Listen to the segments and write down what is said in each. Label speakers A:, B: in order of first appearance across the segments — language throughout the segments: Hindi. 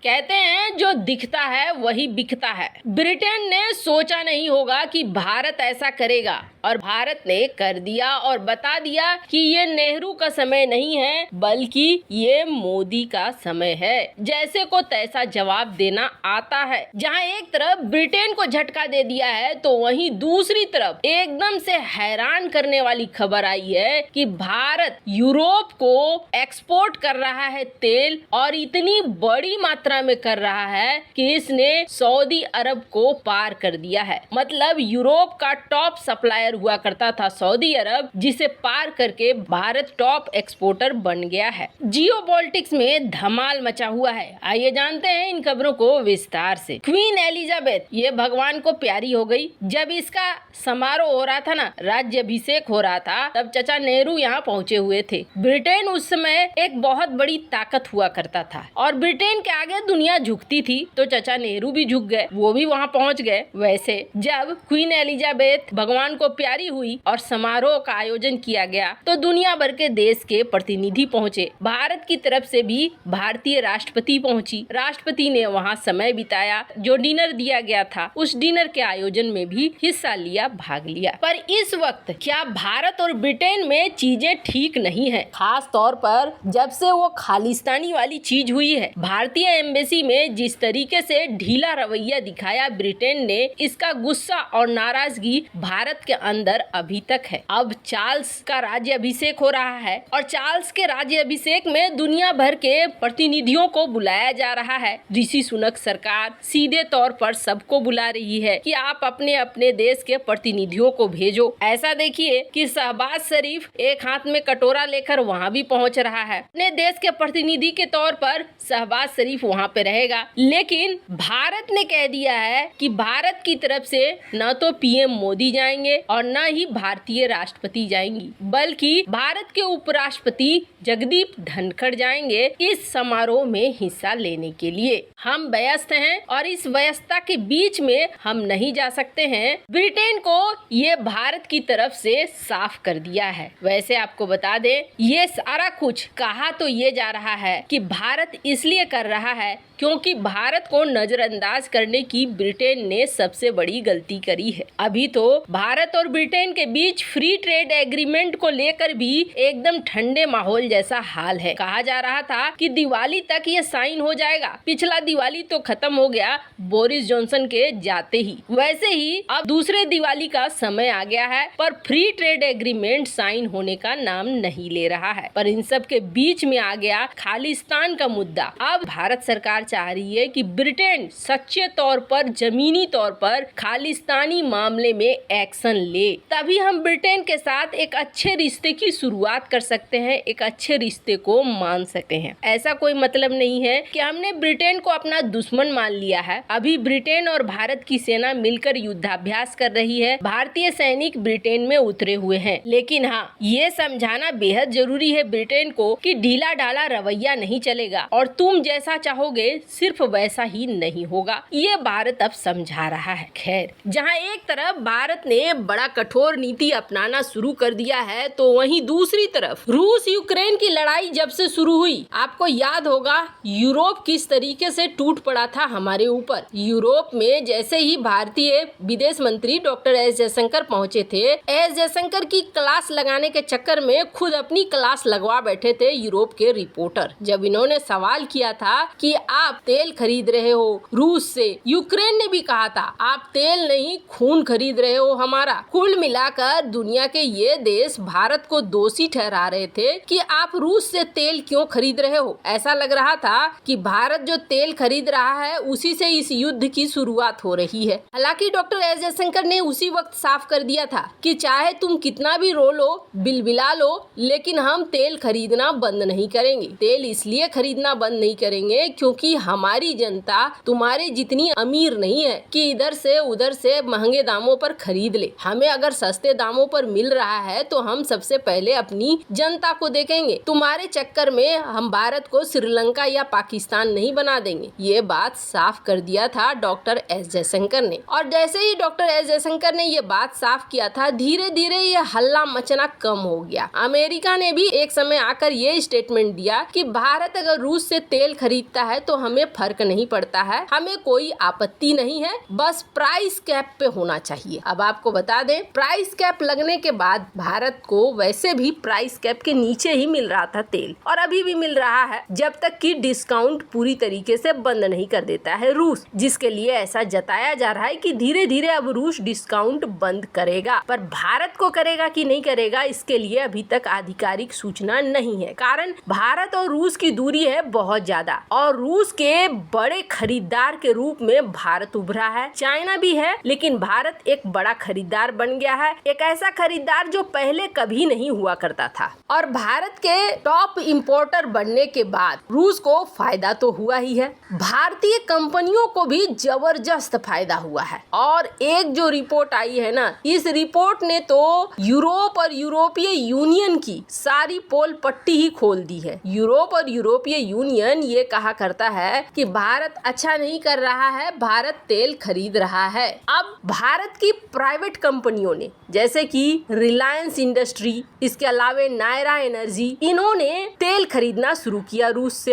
A: कहते हैं जो दिखता है वही बिकता है। ब्रिटेन ने सोचा नहीं होगा कि भारत ऐसा करेगा और भारत ने कर दिया और बता दिया कि ये नेहरू का समय नहीं है बल्कि ये मोदी का समय है। जैसे को तैसा जवाब देना आता है। जहां एक तरफ ब्रिटेन को झटका दे दिया है तो वहीं दूसरी तरफ एकदम से हैरान करने वाली खबर आई है कि भारत यूरोप को एक्सपोर्ट कर रहा है तेल और इतनी बड़ी मात्रा में कर रहा है कि इसने सऊदी अरब को पार कर दिया है। मतलब यूरोप का टॉप सप्लायर हुआ करता था सऊदी अरब, जिसे पार करके भारत टॉप एक्सपोर्टर बन गया है। जियोपॉलिटिक्स में धमाल मचा हुआ है। आइए जानते हैं इन खबरों को विस्तार से। क्वीन एलिजाबेथ ये भगवान को प्यारी हो गई। जब इसका समारोह हो रहा था ना, राज्याभिषेक हो रहा था, तब चाचा नेहरू यहाँ पहुँचे हुए थे। ब्रिटेन उस समय एक बहुत बड़ी ताकत हुआ करता था और ब्रिटेन के आगे दुनिया झुकती थी, तो चाचा नेहरू भी झुक गए, वो भी वहाँ पहुँच गए। वैसे जब क्वीन एलिजाबेथ भगवान को प्यारी हुई और समारोह का आयोजन किया गया तो दुनिया भर के देश के प्रतिनिधि पहुँचे। भारत की तरफ से भी भारतीय राष्ट्रपति पहुँची। राष्ट्रपति ने वहाँ समय बिताया। जो डिनर दिया गया था उस डिनर के आयोजन में भी हिस्सा लिया, भाग लिया। पर इस वक्त क्या भारत और ब्रिटेन में चीजें ठीक नहीं है, खास तौर पर जब से वो खालिस्तानी वाली चीज हुई है। भारतीय एम्बेसी में जिस तरीके से ढीला रवैया दिखाया ब्रिटेन ने, इसका गुस्सा और नाराजगी भारत के अंदर अभी तक है। अब चार्ल्स का राज्याभिषेक हो रहा है और चार्ल्स के राज्याभिषेक में दुनिया भर के प्रतिनिधियों को बुलाया जा रहा है। ऋषि सुनक सरकार सीधे तौर पर सबको बुला रही है कि आप अपने अपने देश के प्रतिनिधियों को भेजो। ऐसा देखिए कि शहबाज शरीफ एक हाथ में कटोरा लेकर वहाँ भी पहुँच रहा है। अपने देश के प्रतिनिधि के तौर पर शहबाज शरीफ वहाँ पे रहेगा, लेकिन भारत ने कह दिया है कि भारत की तरफ से न तो पीएम मोदी जाएंगे और न ही भारतीय राष्ट्रपति जाएंगी, बल्कि भारत के उपराष्ट्रपति जगदीप धनखड़ जाएंगे इस समारोह में हिस्सा लेने के लिए। हम व्यस्त हैं और इस व्यस्तता के बीच में हम नहीं जा सकते हैं। ब्रिटेन को ये भारत की तरफ से साफ कर दिया है। वैसे आपको बता दें, ये सारा कुछ कहा तो ये जा रहा है कि भारत इसलिए कर रहा है क्योंकि भारत को नजरअंदाज करने की ब्रिटेन ने सबसे बड़ी गलती करी है। अभी तो भारत और ब्रिटेन के बीच फ्री ट्रेड एग्रीमेंट को लेकर भी एकदम ठंडे माहौल जैसा हाल है। कहा जा रहा था कि दिवाली तक ये साइन हो जाएगा। पिछला दिवाली तो खत्म हो गया बोरिस जॉनसन के जाते ही। वैसे ही अब दूसरे दिवाली का समय आ गया है, पर फ्री ट्रेड एग्रीमेंट साइन होने का नाम नहीं ले रहा है। पर इन सब के बीच में आ गया खालिस्तान का मुद्दा। अब भारत सरकार चाह रही है कि ब्रिटेन सच्चे तौर पर, जमीनी तौर पर खालिस्तानी मामले में एक्शन ले, तभी हम ब्रिटेन के साथ एक अच्छे रिश्ते की शुरुआत कर सकते हैं, एक अच्छे रिश्ते को मान सकते हैं। ऐसा कोई मतलब नहीं है कि हमने ब्रिटेन को अपना दुश्मन मान लिया है। अभी ब्रिटेन और भारत की सेना मिलकर युद्धाभ्यास कर रही है। भारतीय सैनिक ब्रिटेन में उतरे हुए हैं, लेकिन हाँ, ये समझाना बेहद जरूरी है ब्रिटेन को कि ढीला ढाला रवैया नहीं चलेगा और तुम जैसा चाहोगे सिर्फ वैसा ही नहीं होगा। ये भारत अब समझा रहा है। खैर, जहाँ एक तरफ भारत ने बड़ा कठोर नीति अपनाना शुरू कर दिया है, तो वहीं दूसरी तरफ रूस यूक्रेन की लड़ाई जब से शुरू हुई, आपको याद होगा यूरोप किस तरीके से टूट पड़ा था हमारे ऊपर। यूरोप में जैसे ही भारतीय विदेश मंत्री डॉक्टर एस जयशंकर पहुंचे थे, एस जयशंकर की क्लास लगाने के चक्कर में खुद अपनी क्लास लगवा बैठे थे यूरोप के रिपोर्टर। जब इन्होंने सवाल किया था कि आप तेल खरीद रहे हो रूस से, यूक्रेन ने भी कहा था आप तेल नहीं खून खरीद रहे हो हमारा। कुल मिलाकर दुनिया के ये देश भारत को दोषी ठहरा रहे थे कि आप रूस से तेल क्यों खरीद रहे हो। ऐसा लग रहा था कि भारत जो तेल खरीद रहा है उसी से इस युद्ध की शुरुआत हो रही है। हालांकि डॉक्टर एस जयशंकर ने उसी वक्त साफ कर दिया था कि चाहे तुम कितना भी रो लो, बिलबिला लो, लेकिन हम तेल खरीदना बंद नहीं करेंगे। तेल इसलिए खरीदना बंद नहीं करेंगे क्योंकि हमारी जनता तुम्हारे जितनी अमीर नहीं है कि इधर से उधर से महंगे दामों पर खरीद ले। हम हमें अगर सस्ते दामों पर मिल रहा है तो हम सबसे पहले अपनी जनता को देखेंगे। तुम्हारे चक्कर में हम भारत को श्रीलंका या पाकिस्तान नहीं बना देंगे। ये बात साफ कर दिया था डॉक्टर एस जयशंकर ने। और जैसे ही डॉक्टर एस जयशंकर ने ये बात साफ किया था, धीरे धीरे ये हल्ला मचना कम हो गया। अमेरिका ने भी एक समय आकर ये स्टेटमेंट दिया कि भारत अगर रूस से तेल खरीदता है तो हमें फर्क नहीं पड़ता है, हमें कोई आपत्ति नहीं है, बस प्राइस कैप पे होना चाहिए। अब आपको बता दें, प्राइस कैप लगने के बाद भारत को वैसे भी प्राइस कैप के नीचे ही मिल रहा था तेल, और अभी भी मिल रहा है, जब तक कि डिस्काउंट पूरी तरीके से बंद नहीं कर देता है रूस, जिसके लिए ऐसा जताया जा रहा है कि धीरे धीरे अब रूस डिस्काउंट बंद करेगा। पर भारत को करेगा कि नहीं करेगा, इसके लिए अभी तक आधिकारिक सूचना नहीं है। कारण भारत और रूस की दूरी है बहुत ज्यादा, और रूस के बड़े खरीदार के रूप में भारत उभरा है। चाइना भी है, लेकिन भारत एक बड़ा खरीदार बन गया है, एक ऐसा खरीदार जो पहले कभी नहीं हुआ करता था। और भारत के टॉप इंपोर्टर बनने के बाद रूस को फायदा तो हुआ ही है, भारतीय कंपनियों को भी जबरदस्त फायदा हुआ है। और एक जो रिपोर्ट आई है ना, इस रिपोर्ट ने तो यूरोप और यूरोपीय यूनियन की सारी पोल पट्टी ही खोल दी है। यूरोप और यूरोपीय यूनियन ये कहा करता है कि भारत अच्छा नहीं कर रहा है, भारत तेल खरीद रहा है। अब भारत की प्राइवेट कंपनियों ने, जैसे कि रिलायंस इंडस्ट्री, इसके अलावा नायरा एनर्जी, इन्होंने तेल खरीदना शुरू किया रूस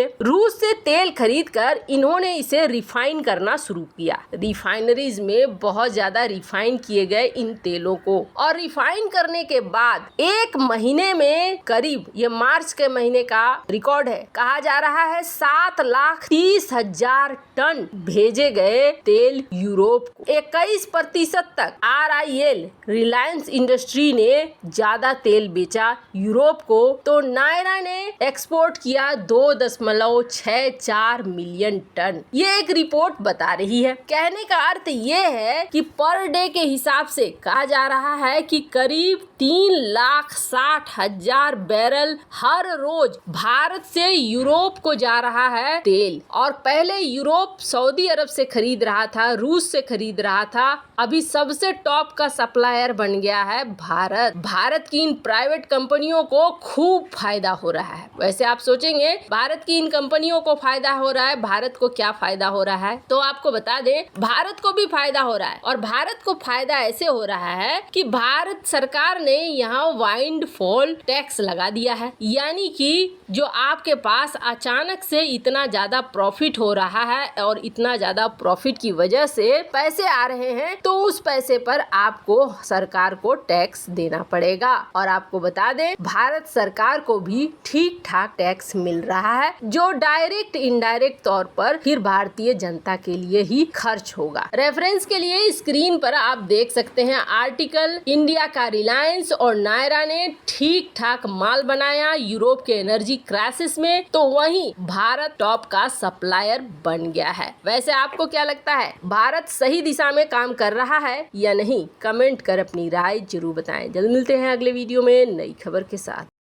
A: से तेल खरीद कर इन्होंने इसे रिफाइन करना शुरू किया। रिफाइनरीज में बहुत ज्यादा रिफाइन किए गए इन तेलों को, और रिफाइन करने के बाद एक महीने में करीब, ये मार्च के महीने का रिकॉर्ड है, कहा जा रहा है 7,30,000 टन भेजे गए तेल यूरोप को। 21% तक RIL रिलायंस इंडस्ट्री ने ज्यादा तेल बेचा यूरोप को, तो नायरा ने एक्सपोर्ट किया 2.64 मिलियन टन। ये एक रिपोर्ट बता रही है। कहने का अर्थ ये है कि पर डे के हिसाब से कहा जा रहा है कि करीब 3,60,000 बैरल हर रोज भारत से यूरोप को जा रहा है तेल। और पहले यूरोप सऊदी अरब से खरीद रहा था, रूस से खरीद रहा था, अभी सबसे टॉप का सप्लायर बन गया है भारत। भारत की इन प्राइवेट कंपनियों को खूब फायदा हो रहा है। वैसे आप सोचेंगे भारत की इन कंपनियों को फायदा हो रहा है, भारत को क्या फायदा हो रहा है, तो आपको बता दें भारत को भी फायदा हो रहा है। और भारत को फायदा ऐसे हो रहा है कि भारत सरकार ने यहाँ वाइंड फॉल टैक्स लगा दिया है, यानी कि जो आपके पास अचानक से इतना ज्यादा प्रॉफिट हो रहा है और इतना ज्यादा प्रॉफिट की वजह से पैसे आ रहे हैं, तो उस पैसे पर आपको सरकार को टैक्स देना पड़ेगा। और आपको बता दें भारत सरकार को भी ठीक ठाक टैक्स मिल रहा है, जो डायरेक्ट इनडायरेक्ट तौर पर फिर भारतीय जनता के लिए ही खर्च होगा। रेफरेंस के लिए स्क्रीन पर आप देख सकते हैं आर्टिकल, इंडिया का रिलायंस और नायरा ने ठीक ठाक माल बनाया यूरोप के एनर्जी क्राइसिस में, तो वहीं भारत टॉप का सप्लायर बन गया है। वैसे आपको क्या लगता है, भारत सही दिशा में काम कर रहा है या नहीं? कमेंट कर अपनी राय जरूर बताएं। जल्द मिलते हैं अगले वीडियो में नई खबर के साथ।